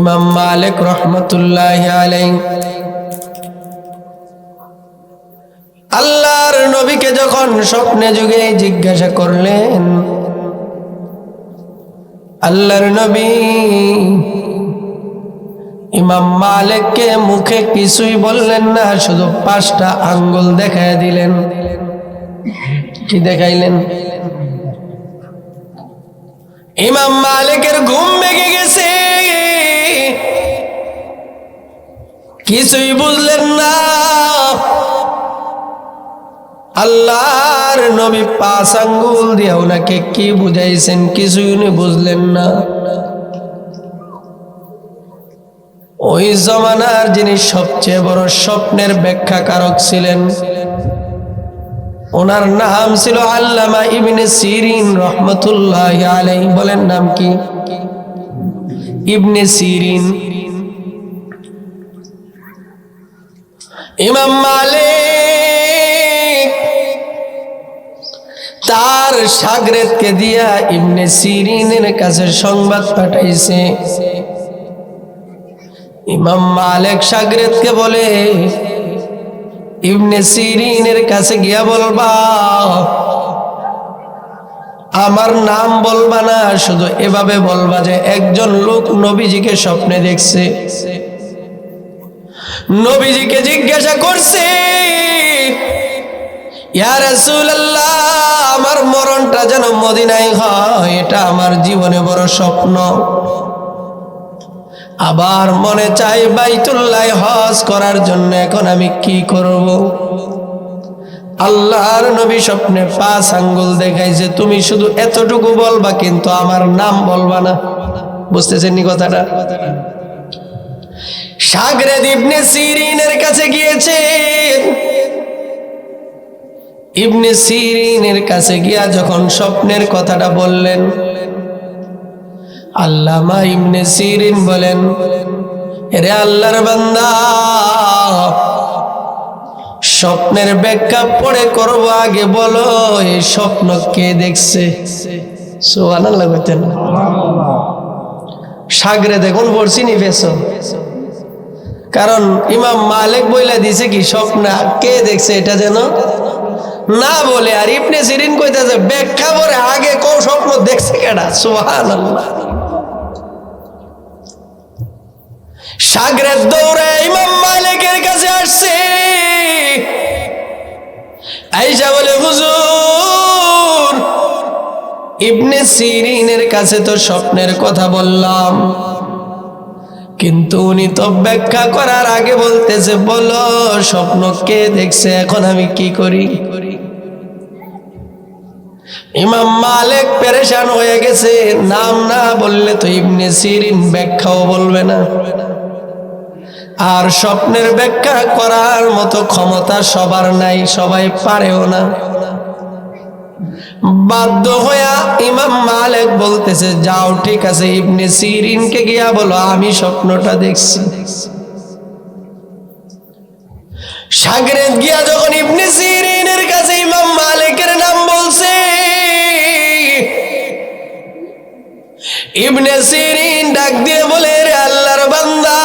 ইমাম মালিক রহমতুল্লাহি আলাইহি আল্লাহর নবীকে যখন স্বপ্নে যুগে জিজ্ঞাসা করলেন, আল্লাহর নবী ইমাম মালিককে মুখে কিছুই বললেন না, শুধু 5টা আঙ্গুল দেখায় দিলেন। কি দেখাইলেন? ইমাম মালিকের ঘুম ভেঙে গেছে, কিছুই বুঝলেন না। আল্লাহর নবী 5 আঙ্গুল দিয়ে ওনাকে কি বুঝাইছেন কিছুই উনি বুঝলেন না। ওই জমানার যিনি সবচেয়ে বড় স্বপ্নের ব্যাখ্যাকারক ছিলেন, ওনার নাম ছিল আল্লামা ইবনে সিরিন রহমতুল্লাহি আলাইহি। বলেন নাম কি? ইবনে সিরিন। ইমাম মালিক তার শাগরেদকে দিয়া ইবনে সিরিনের কাছে সংবাদ পাঠাইছে। ইমাম মালিক শাগরেদকে বলে, ইবনে সিরিনের কাছে গিয়া বলবা, আমার নাম বলবা না, শুধু এভাবে বলবা যে একজন লোক নবীজিকে স্বপ্নে দেখছে। নবীজিকে জিজ্ঞাসা করছে, ইয়া রাসূলুল্লাহ, আমার মরণটা যেন মদিনায় হয়, এটা আমার জীবনে বড় স্বপ্ন। আবার মনে চাই বাইতুল্লাহ হজ করার জন্য, এখন আমি কি করব? আল্লাহর নবী স্বপ্নে 5 আঙ্গুল দেখাইছে, তুমি শুধু এতটুকু বলবা, কিন্তু আমার নাম বলবা না। বুঝতেছেন নি কথাটা? শাগরেদ ইবনে সিরিনের কাছে গিয়েছে। ইবনে সিরিনের কাছে গিয়া যখন স্বপ্নের কথাটা বললেন, আল্লামা ইবনে সিরিন বলেন, রে আল্লাহর বান্দা, স্বপ্নের ব্যাখ্যা পরে করব, আগে বলো এই স্বপ্ন কে দেখছে? সুবহানাল্লাহ বলতেন। সাগরে দেখুন পড়ছি নি ফেসো, কারণ ইমাম মালিক বইলা দিছে কি স্বপ্ন কে দেখছে এটা যেন না বলে। আর ইবনে সিরিন কইতাছে ব্যাখ্যা পরে আগে কোন স্বপ্ন দেখছে কেডা? সুবহানাল্লাহ। শাগরেদ দৌড়ে ইমাম মালিকের কাছে আসছে, আয়েশা বলে, হুজুর, ইবনে সিরিনের কাছে তো স্বপ্নের কথা বললাম, কিন্তু উনি তো ব্যাখ্যা করার আগে বলতেছে বলো স্বপ্ন কে দেখছে, এখন আমি কি করি? ইমাম মালিক পেরেশান হয়ে গেছে, নাম না বললে তো ইবনে সিরিন ব্যাখ্যাও বলবে না, আর স্বপ্নের ব্যাখ্যা করার মতো ক্ষমতা সবার নাই, সবাই পারেও না। বাধ্য হইয়া ইমাম মালিক বলতেছে, যাও ঠিক আছে, ইবনে সিরিনকে গিয়া বলো আমি স্বপ্নটা দেখছি। শাগরেদ গিয়া যখন ইবনে সিরিনের কাছে ইমাম মালিকের নাম বলছে, ইবনে সিরিন ডাক দিয়ে বলে, রে আল্লাহর বান্দা,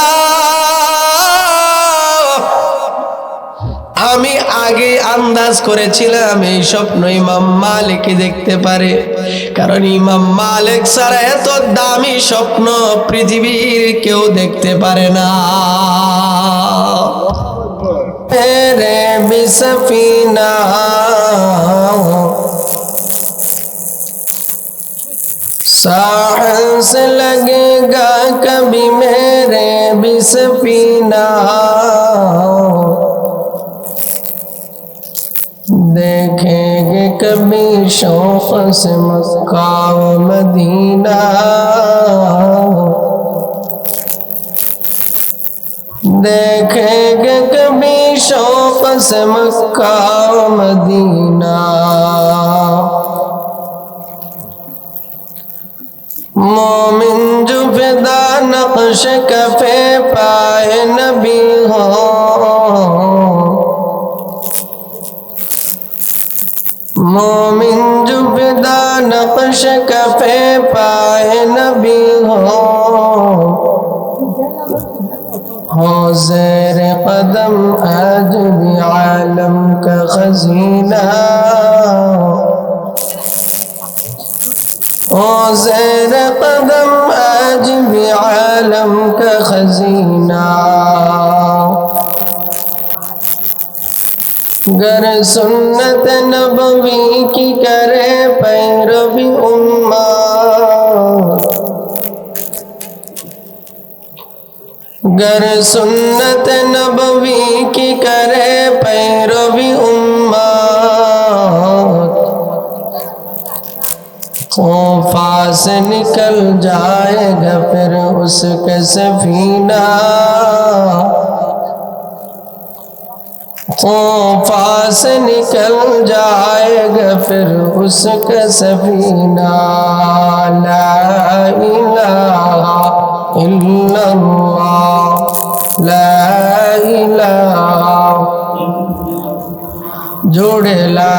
আমি আগে আন্দাজ করেছিলাম এই স্বপ্ন ইমাম মালিক দেখতে পারে, কারণ ইমাম মালিক ছাড়া এত দামি স্বপ্ন পৃথিবীর কেউ দেখতে পারে না। রে বিসফিনা साहल से लगेगा कभी मेरे बिसफीना, देखेंगे कभी शौक से मक्का व मदीना, देखेंगे कभी शौक से मक्का व मदीना, मोमिन जो फिदा नक्श कफे पाए नबी हो, मोमिन जो फिदा नक्श कफे पाए नबी हो, हो ज़ेर कदम आज भी आलम का खजीना, हो ज़ेर कदम आज भी आलम का खजीना। गर सुन्नत नबवी की करे पैरवी उम्मत, गर सुन्नत नबवी की करे पैरवी उम्मत, खौफा से निकल जाएगा फिर उसके सफीना, खौफा से निकल जाएगा फिर उसका सफीना। ला इलाहा इल्लल्लाह, ला इलाहा जोड़े ला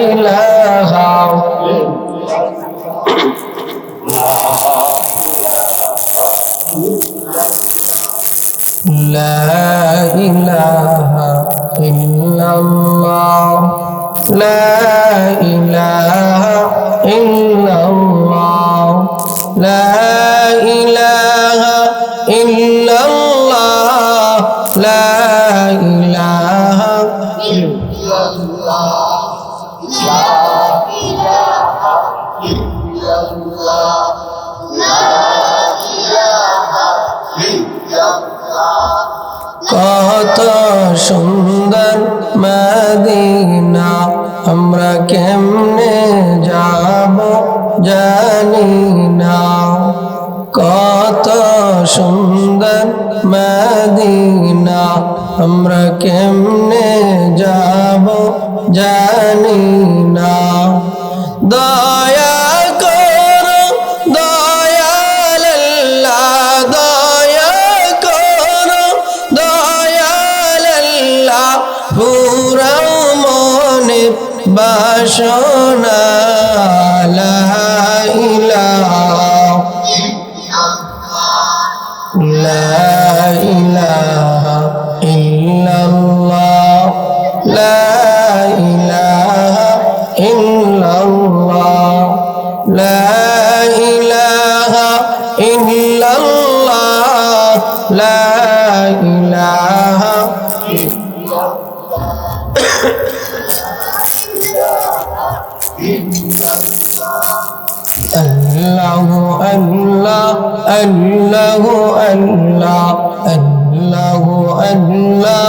इलाहा, ला इलाहा इल्लल्लाह, ला इलाहा इल्लल्लाह, ला इलाहा इल्लल्लाह, ला इलाहा इल्लल्लाह, ला इलाहा इल्लल्लाह, ला इलाहा इल्लल्लाह। কত সুন্দর মদিনা আমরা কেমনে যাব জানি না, কত সুন্দর মদিনা আমরা কেমনে যাব জানি না। দয়া করো দয়াল আল্লাহ, দয়া করো দয়াল আল্লাহ, পুরাও মনের বাসনা। লা ইলাহা লা ইলাহা ইল্লাল্লাহ, লা ইলাহা ইল্লাল্লাহ, লা ইলাহা ইল্লাল্লাহ, লা ইলাহা আল্লাহু আল্লাহ আল্লাহু আল্লাহ, আল্লাহু আল্লাহ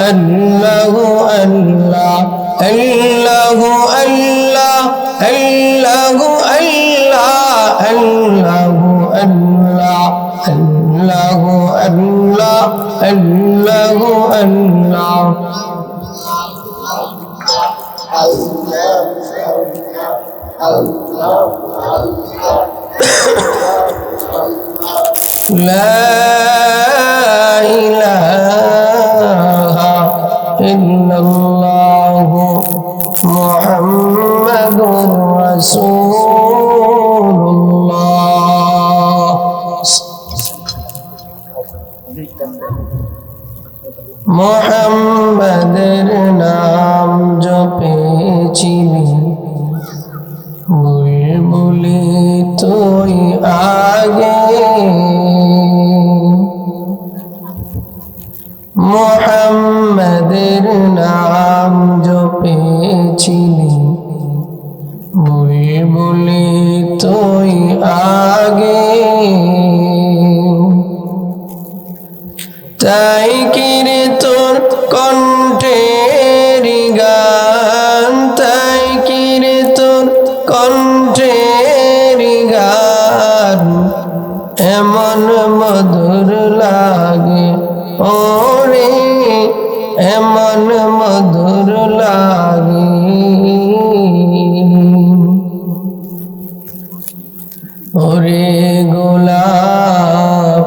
আল্লাহু আল্লাহ, আল্লাহু আল্লাহ আল্লাহু আল্লাহ, আল্লাহু আল্লাহ আল্লাহু আল্লাহ আল্লাহু আল্লাহ। لا إله إلا الله محمد رسول الله। মোহাম্মদের নাম জপেছিলি বুলবুলি তুই আগে, মোহাম্মদের নাম জপেছিলি বুলবুলি তুই আগে, তাই কিরে তোর কণ্ঠের গান, তাই কিরে তোর কণ্ঠের গান এমন মধুর লাগে ওরে, এমন মধুর লাগে। ওরে গোলাপ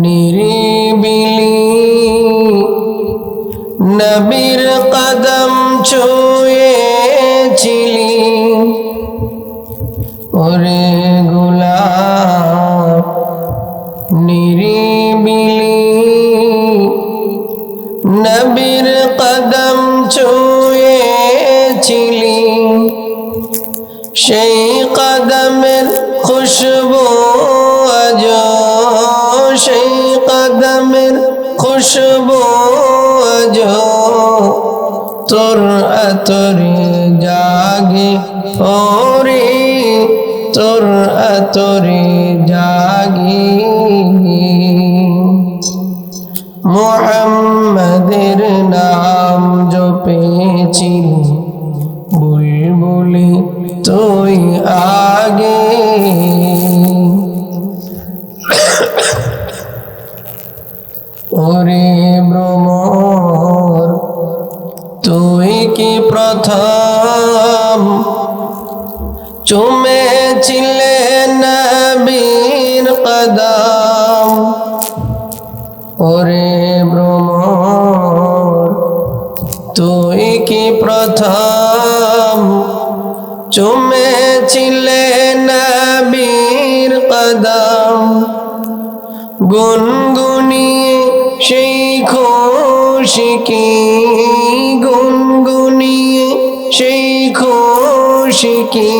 নিরিবিলি নবীর কদম ছুঁয়েছিলি, ওরে গোলাপ নিরিবিলি নবীর কদম ছুঁয়েছিলি, সেই কদমের খুশবু আজ, সেই কদমের খুশবু আজ তোর আতরে জাগে ওরে, তোর আতরে জাগে। মুহাম্মাদের নাম জপেছিলি, বুলবুলি তুই আগে। ওরে ভ্রমর তুই কি প্রথম চুমেছিলে নবীর কদম? ওরে ভ্রমর তুই কি প্রথম চুমেছিলে নবীর কদম? গুনগুনিয়ে সেই খুশকি, গুনগুনিয়ে সেই খুশকি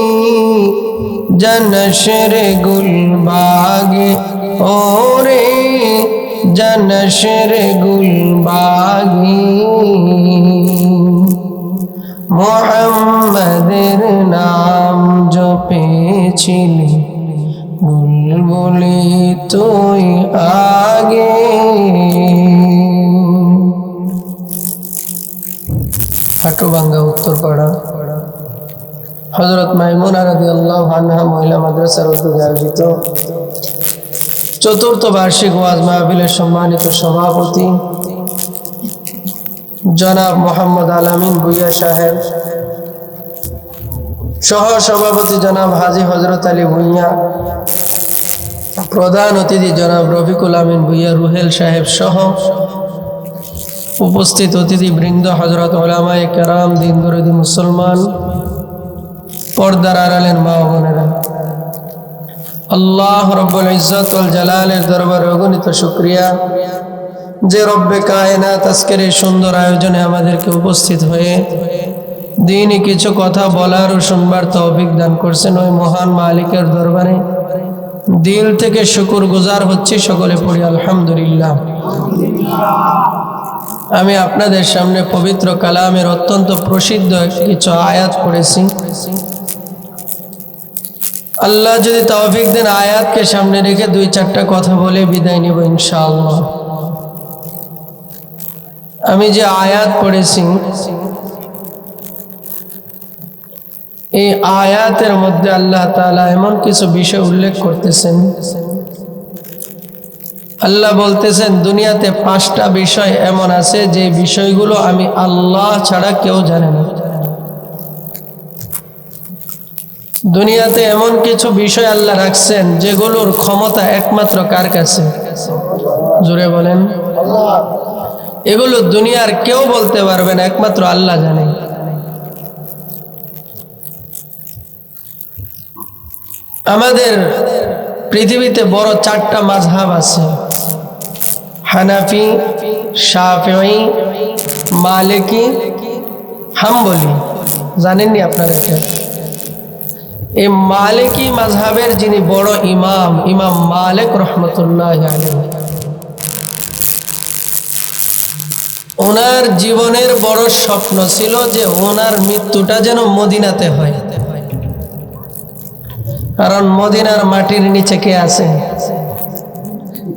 জনশর গুলবাগে ওরে, জনশর গুলবাগে। মুহাম্মাদের নাম জপেছিলি, বুলবুলি তুই আগে। হাটুভাঙ্গা উত্তরপাড়া হযরত মাইমুনা রাদিয়াল্লাহু আনহা মহিলা মাদ্রাসার উদ্যোগে আয়োজিত চতুর্থ বার্ষিক ওয়াজ মাহফিলের সম্মানিত সভাপতি জনাব মোহাম্মদ আলামিন ভুইয়া সাহেব, সহ সভাপতি জনাব হাজী হযরত আলী ভুইয়া, প্রধান অতিথি জনাব রফিকুল আমিন ভুইয়া রুহেল সাহেব সহ উপস্থিত অতিথি বৃন্দ, হযরত উলামায়ে কেরাম, দিন দরদি মুসলমান, পর্দার আড়ালের মা ও বোনেরা, আল্লাহ রব্বুল ইজ্জত ওয়াল জালালের দরবারে অগণিত শুকরিয়া যে রব্বে কায়নাত আজকের এই সুন্দর আয়োজনে আমাদেরকে উপস্থিত হয়ে দিনই কিছু কথা বলার ও শুনবার তৌফিক দান করছেন। ওই মহান মালিকের দরবারে দিল থেকে শুকর গুজার হচ্ছি। সকলে পড়ি আলহামদুলিল্লাহ। আমি আপনাদের সামনে পবিত্র কালামের অত্যন্ত প্রসিদ্ধ কিছু আয়াত পড়েছি। আল্লাহ যদি তৌফিক দেন আয়াতকে সামনে রেখে দুই চারটা কথা বলে বিদায় নিব ইনশাআল্লাহ। আমি যে আয়াত পড়েছি এই আয়াতের মধ্যে আল্লাহ তাআলা এমন কিছু বিষয় উল্লেখ করতেছেন। আল্লাহ বলতেছেন দুনিয়াতে 5টা বিষয় এমন আছে যে বিষয়গুলো আমি আল্লাহ ছাড়া কেউ জানে না। দুনিয়াতে এমন কিছু বিষয় আল্লাহ রাখছেন যেগুলোর ক্ষমতা একমাত্র কার কাছে? জোরে বলেন আল্লাহ। এগুলো দুনিয়ার কেউ বলতে পারবে না, একমাত্র আল্লাহ জানে। আমাদের পৃথিবীতে বড় 4টা মাযহাব আছে, হানাফি, শাফিঈ, মালিকি, হাম্বলি। জানেননি আপনারা? এই মালিকি মাযহাবের যিনি বড় ইমাম, ইমাম মালিক রহমতুল্লাহি আলাইহি, ওনার জীবনের বড় স্বপ্ন ছিল যে ওনার মৃত্যুটা যেন মদিনাতে হয়। কারণ মদিনার মাটির নিচে কে আছে?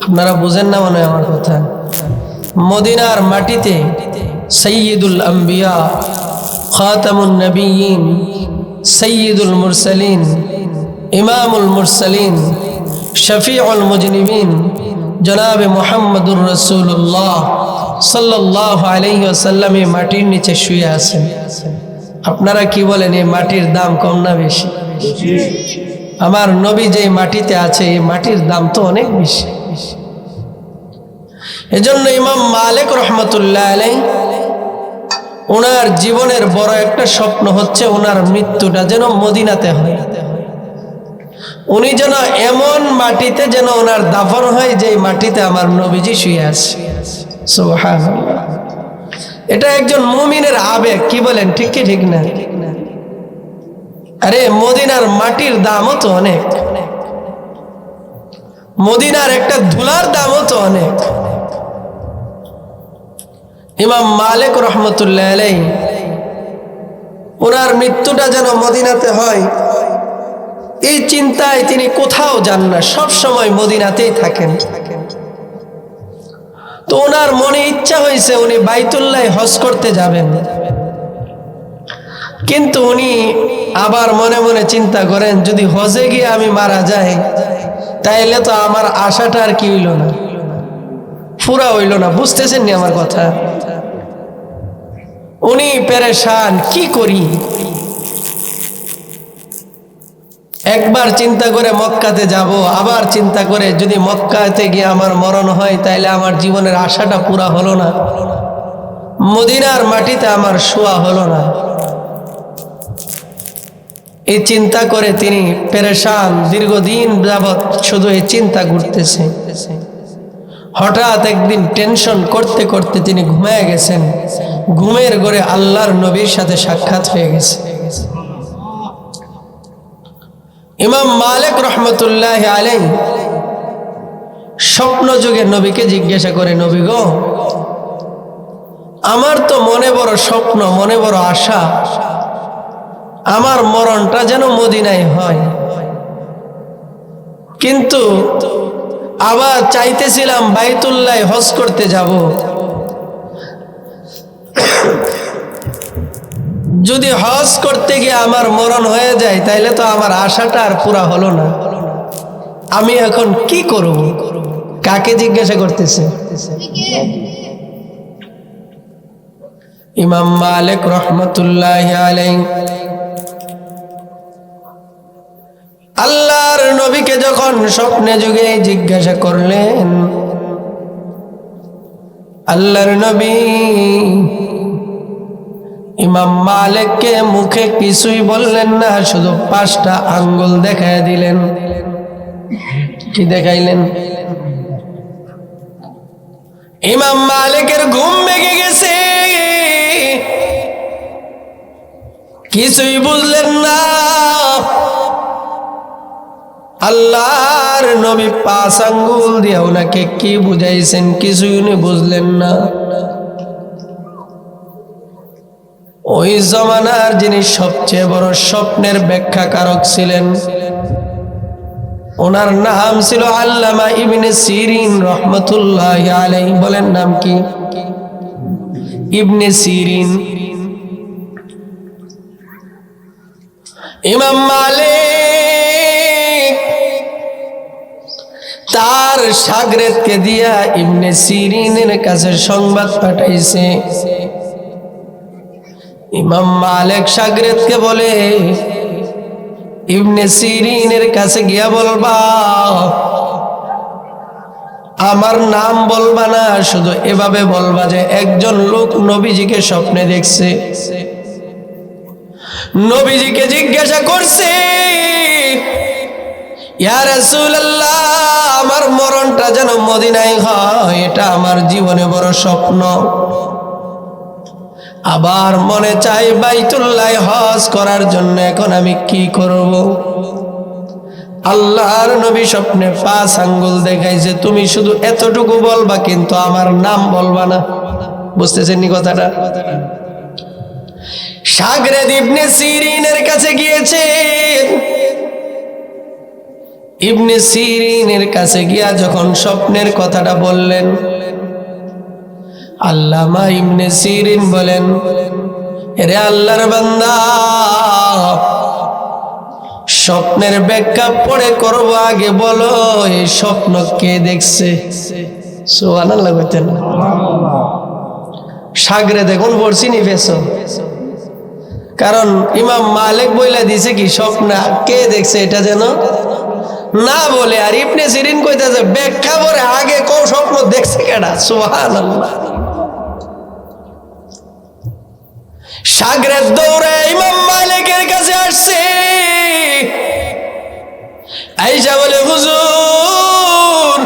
আপনারা বুঝেন না মনে হয় আমার কথা। মদিনার মাটিতে সাইয়্যিদুল আম্বিয়া, খাতামুন নবিয়্যিন, সাইয়্যিদুল মুরসালিন, ইমামুল মুরসালিন, শফিউল মুজনিবিন জনাবে মুহাম্মদুর রাসূলুল্লাহ সাল্লাল্লাহু আলাইহি ওয়াসাল্লাম এই মাটির নিচে শুয়ে আছেন। আপনারা কি বলেন, এই মাটির দাম কম না বেশি? আমার নবী যে মাটিতে আছে এই মাটির দাম তো অনেক বেশি। এজন্য ইমাম মালিক রহমতুল্লাহ আলাইহি ওনার জীবনের বড় একটা স্বপ্ন হচ্ছে ওনার মৃত্যুটা যেন মদিনাতে হয়। উনি যেন এমন মাটিতে যেন ওনার দাফন হয় যে মাটিতে আমার নবীজি শুয়ে আছে। সুবহানাল্লাহ। এটা একজন মুমিনের আবেগ, কি বলেন, ঠিক কি ঠিক না? আরে মদিনার মাটির দামও তো অনেক, মদিনার একটা ধুলার দামও তো অনেক। ইমাম মালিক রহমতুল্লাহ আলাইহি ওনার মৃত্যুটা যেন মদিনাতে হয়, এই চিন্তায় তিনি কোথাও যান না, সব সময় মদিনাতেই থাকেন। তো ওনার মনে ইচ্ছা হয়েছে উনি বাইতুল্লাহ হজ করতে যাবেন, কিন্তু উনি আবার মনে মনে চিন্তা করেন যদি হজে গিয়ে আমি মারা যাই তাইলে তো আমার আশাটা আর কি হইল না, পুরা হইল না। বুঝতেছেন নি আমার কথা? উনি পেরেশান, কি করি। একবার চিন্তা করে মক্কাতে যাব, আবার চিন্তা করে যদি মক্কাতে গিয়ে আমার মরণ হয় তাইলে আমার জীবনের আশাটা পুরা হলো না, মদিনার মাটিতে আমার শোয়া হলো না। এই চিন্তা করে তিনি পেরেশান, দীর্ঘদিন যাবৎ শুধু এই চিন্তা ঘুরতেছে। হঠাৎ একদিন টেনশন করতে করতে তিনি ঘুমিয়ে গেছেন। ঘুমের ঘরে আল্লাহর নবীর সাথে সাক্ষাৎ হয়ে গেছে। ইমাম মালিক রহমতুল্লাহ আলাইহি স্বপ্ন যুগে নবীকে জিজ্ঞাসা করে, নবী গো, আমার তো মনে বড় স্বপ্ন, মনে বড় আশা, আমার মরণটা যেন মদিনায় হয়, কিন্তু আবার চাইতেছিলাম বাইতুল্লাহ হজ করতে যাব, যদি হজ করতে গিয়ে আমার মরণ হয়ে যায় তাইলে তো আমার আশাটা আর পুরা হলো না, আমি এখন কি করব? কাকে জিজ্ঞাসা করতেছে? ইমাম মালিক রহমতুল্লাহ আলাইহি আল্লাহর নবীকে যখন স্বপ্নে যুগে জিজ্ঞাসা করলেন, আল্লাহর নবী ইমাম মালিককে মুখে কিছুই বললেন না, শুধু 5টা আঙ্গুল দেখায় দিলেন। কি দেখাইলেন? ইমাম মালিকের ঘুম ভেঙে গেছে, কিছুই বুঝলেন না। আল্লাহর নবী 5 আঙ্গুল দিয়ে ওনাকে কি বুঝাইছেন কিছুই উনি বুঝলেন না। ওই জমানার যিনি সবচেয়ে বড় স্বপ্নের ব্যাখ্যাকারক ছিলেন, ওনার নাম ছিল আল্লামা ইবনে সিরিন রহমতুল্লাহ আলাইহি। বলেন নাম কি? ইবনে সিরিন। ইমাম মালিক তার শাগরেদকে দিয়া ইবনে সিরিনের কাছে সংবাদ পাঠাইছে। ইমাম মালিক শাগরেদকে বলে, ইবনে সিরিনের কাছে গিয়া বলবা, আমার নাম বলবা না, শুধু এভাবে বলবা যে একজন লোক নবীজিকে স্বপ্নে দেখছে, নবীজিকে জিজ্ঞাসা করছে, ইয়া রাসূলুল্লাহ, আমার মরণটা যেন মদিনায় হয়, এটা আমার জীবনে বড় স্বপ্ন। আবার মনে চাই বাইতুল্লাহ হজ করার জন্য, এখন আমি কি করব? আল্লাহর নবী স্বপ্নে 5 আঙ্গুল দেখাইছে, তুমি শুধু এতটুকু বলবা, কিন্তু আমার নাম বলবা না। বুঝতেছেন নি কথাটা? শাগরেদ ইবনে সিরিনের কাছে গিয়েছে। ইবনে সিরিনের কাছে গিয়া যখন স্বপ্নের কথাটা বললেন, আল্লামা ইবনে সিরিন বলেন, এরে আল্লাহর বান্দা, স্বপ্নের ব্যাখ্যা পরে করব, আগে বলো এই স্বপ্ন কে দেখছে? সুবহানাল্লাহ কইতেন না? সাগরে দেখুন পড়ছি নি ফেসো, কারণ ইমাম মালিক বইলা দিছে কি স্বপ্ন কে দেখছে এটা যেন না বলে। আর ইবনে সিরিন কইতাছে ব্যাখ্যা পরে আগে কোন স্বপ্ন দেখছে কেডা? সুবহানাল্লাহ। শাগরেদ দৌড়ে ইমাম মালিকের কাছে আসছে, আয়েশা বলে হুজুর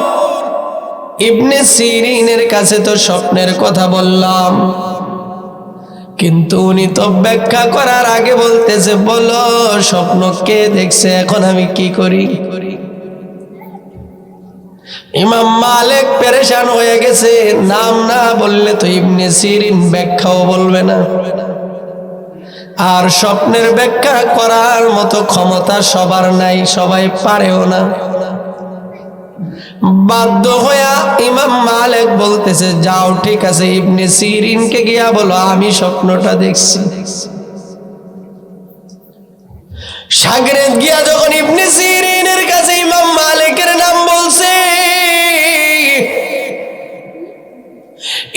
ইবনে সিরিনের কাছে তো স্বপ্নের কথা বললাম, কিন্তু উনি তো ব্যাখ্যা করার আগে বলতেছে বলো স্বপ্ন কে দেখছে, এখন আমি কি করি? ইমাম মালিক পেরেশান হয়ে গেছে, নাম না বললে তো ইবনে সিরিন ব্যাখ্যাও বলবে না, আর স্বপ্নের ব্যাখ্যা করার মতো ক্ষমতা সবার নাই, সবাই পারেও না। বাধ্য হইয়া ইমাম মালিক বলতেছে যাও ঠিক আছে ইবনে সিরিনকে গিয়া বলো আমি স্বপ্নটা দেখছি। শাগরেদ গিয়া যখন ইবনে সিরিনের কাছে ইমাম মালিকের নাম বলছে,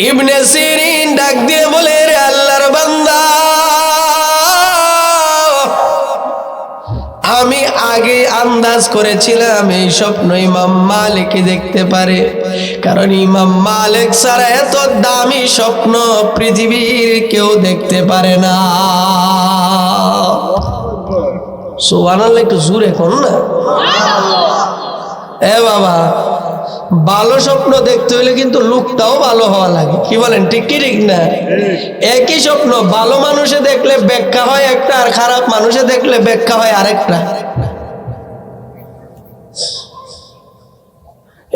ইবনে সিরিন ডাক দিয়ে বলে রে আল্লাহর বান্দা, আমি আগে আন্দাজ করেছিলাম এই স্বপ্ন ইমাম মালিক দেখতে পারে, কারণ ইমাম মালিক ছাড়া এত দামি স্বপ্ন পৃথিবীর কেউ দেখতে পারে না। সুবহানাল্লাহ, একটু জোরে কোন না। এ বাবা, ভালো স্বপ্ন দেখতে হইলে কিন্তু লোকটাও ভালো হওয়া লাগে, কি বলেন ঠিক কি ঠিক না? একই স্বপ্ন ভালো মানুষে দেখলে ব্যাখ্যা হয় একটা, আর খারাপ মানুষে দেখলে ব্যাখ্যা হয় আরেকটা।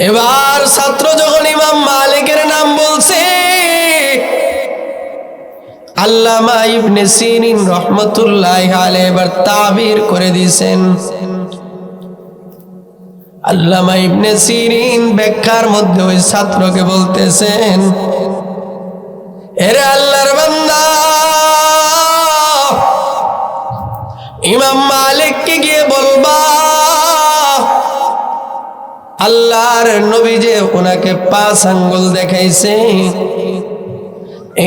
এবার ছাত্র যখন ইমাম মালিকের নাম বলছে, আল্লামা ইবনে সিরিন রহমাতুল্লাহি আলাইহি এবার তাবির করে দিয়েছেন। আল্লামা ইবনে সিরিন ব্যাখ্যার মধ্যে ওই ছাত্রকে বলতেছেন, এরে আল্লাহর বান্দা, ইমাম মালিককে গিয়ে বলবা আল্লাহর নবী যে ওনাকে 5 আঙ্গুল দেখাইছে,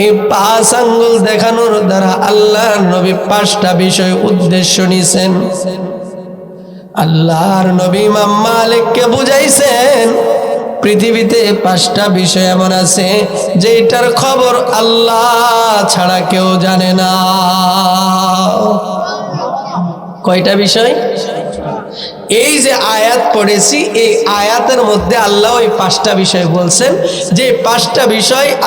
এই 5 আঙ্গুল দেখানোর দ্বারা আল্লাহর নবী 5টা বিষয় উদ্দেশ্য নিছেন। আল্লাহর নবী ইমাম মালিককে বুঝাইছেন পৃথিবীতে 5টা বিষয় এমন আছে যেটার খবর আল্লাহ ছাড়া কেউ জানে না। কয়টা বিষয়? এই যে আয়াত পড়েছি, এই আয়াতের মধ্যে আল্লাহ ওই 5টা বিষয় বলছেন, যে 5টা বিষয়